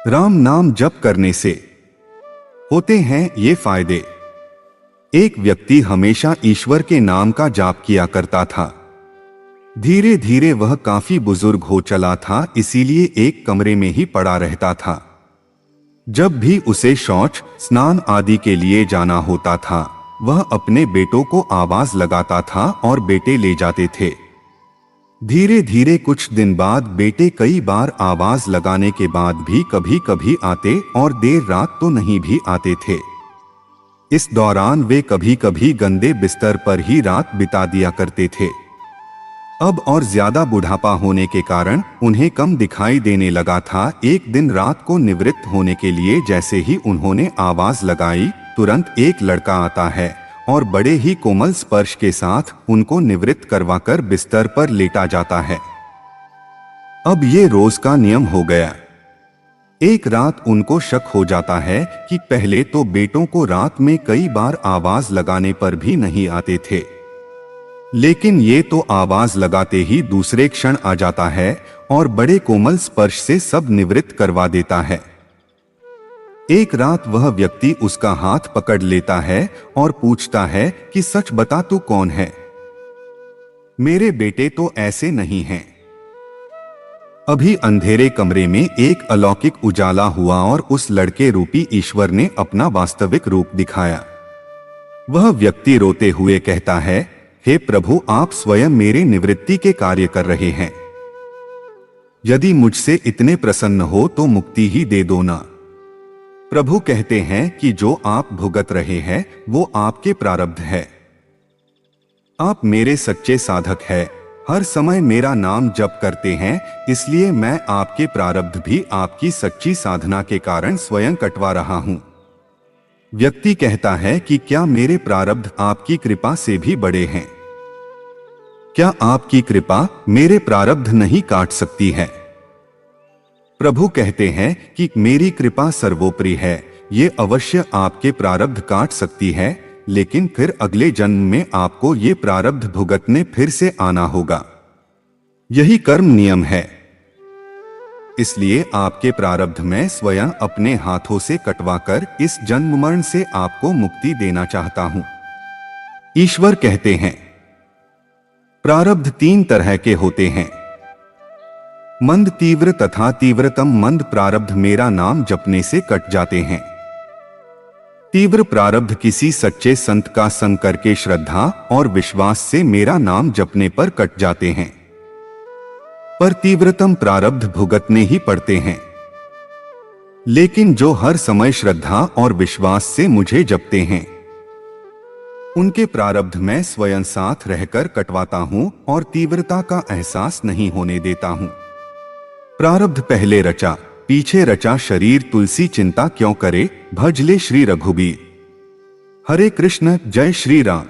राम नाम जप करने से होते हैं ये फायदे। एक व्यक्ति हमेशा ईश्वर के नाम का जाप किया करता था। धीरे धीरे वह काफी बुजुर्ग हो चला था, इसीलिए एक कमरे में ही पड़ा रहता था। जब भी उसे शौच, स्नान आदि के लिए जाना होता था, वह अपने बेटों को आवाज लगाता था और बेटे ले जाते थे। धीरे धीरे कुछ दिन बाद बेटे कई बार आवाज लगाने के बाद भी कभी कभी आते और देर रात तो नहीं भी आते थे। इस दौरान वे कभी कभी गंदे बिस्तर पर ही रात बिता दिया करते थे। अब और ज्यादा बुढ़ापा होने के कारण उन्हें कम दिखाई देने लगा था। एक दिन रात को निवृत्त होने के लिए जैसे ही उन्होंने आवाज लगाई, तुरंत एक लड़का आता है और बड़े ही कोमल स्पर्श के साथ उनको निवृत्त करवाकर बिस्तर पर लेटा जाता है। अब ये रोज का नियम हो गया। एक रात उनको शक हो जाता है कि पहले तो बेटों को रात में कई बार आवाज लगाने पर भी नहीं आते थे, लेकिन ये तो आवाज लगाते ही दूसरे क्षण आ जाता है और बड़े कोमल स्पर्श से सब निवृत्त करवा देता है। एक रात वह व्यक्ति उसका हाथ पकड़ लेता है और पूछता है कि सच बता, तू कौन है? मेरे बेटे तो ऐसे नहीं हैं। अभी अंधेरे कमरे में एक अलौकिक उजाला हुआ और उस लड़के रूपी ईश्वर ने अपना वास्तविक रूप दिखाया। वह व्यक्ति रोते हुए कहता है, हे प्रभु, आप स्वयं मेरे निवृत्ति के कार्य कर रहे हैं। यदि मुझसे इतने प्रसन्न हो तो मुक्ति ही दे दो ना। प्रभु कहते हैं कि जो आप भुगत रहे हैं वो आपके प्रारब्ध है। आप मेरे सच्चे साधक हैं, हर समय मेरा नाम जप करते हैं, इसलिए मैं आपके प्रारब्ध भी आपकी सच्ची साधना के कारण स्वयं कटवा रहा हूं। व्यक्ति कहता है कि क्या मेरे प्रारब्ध आपकी कृपा से भी बड़े हैं? क्या आपकी कृपा मेरे प्रारब्ध नहीं काट सकती है? प्रभु कहते हैं कि मेरी कृपा सर्वोपरि है, ये अवश्य आपके प्रारब्ध काट सकती है, लेकिन फिर अगले जन्म में आपको ये प्रारब्ध भुगतने फिर से आना होगा। यही कर्म नियम है। इसलिए आपके प्रारब्ध में स्वयं अपने हाथों से कटवाकर इस जन्म मरण से आपको मुक्ति देना चाहता हूं। ईश्वर कहते हैं, प्रारब्ध 3 तरह के होते हैं, मंद, तीव्र तथा तीव्रतम। मंद प्रारब्ध मेरा नाम जपने से कट जाते हैं। तीव्र प्रारब्ध किसी सच्चे संत का संग करके श्रद्धा और विश्वास से मेरा नाम जपने पर कट जाते हैं। पर तीव्रतम प्रारब्ध भुगतने ही पड़ते हैं। लेकिन जो हर समय श्रद्धा और विश्वास से मुझे जपते हैं, उनके प्रारब्ध मैं स्वयं साथ रहकर कटवाता हूं और तीव्रता का एहसास नहीं होने देता हूं। प्रारब्ध पहले रचा पीछे रचा शरीर, तुलसी चिंता क्यों करे, भज ले श्री रघुबीर। हरे कृष्ण, जय श्री राम।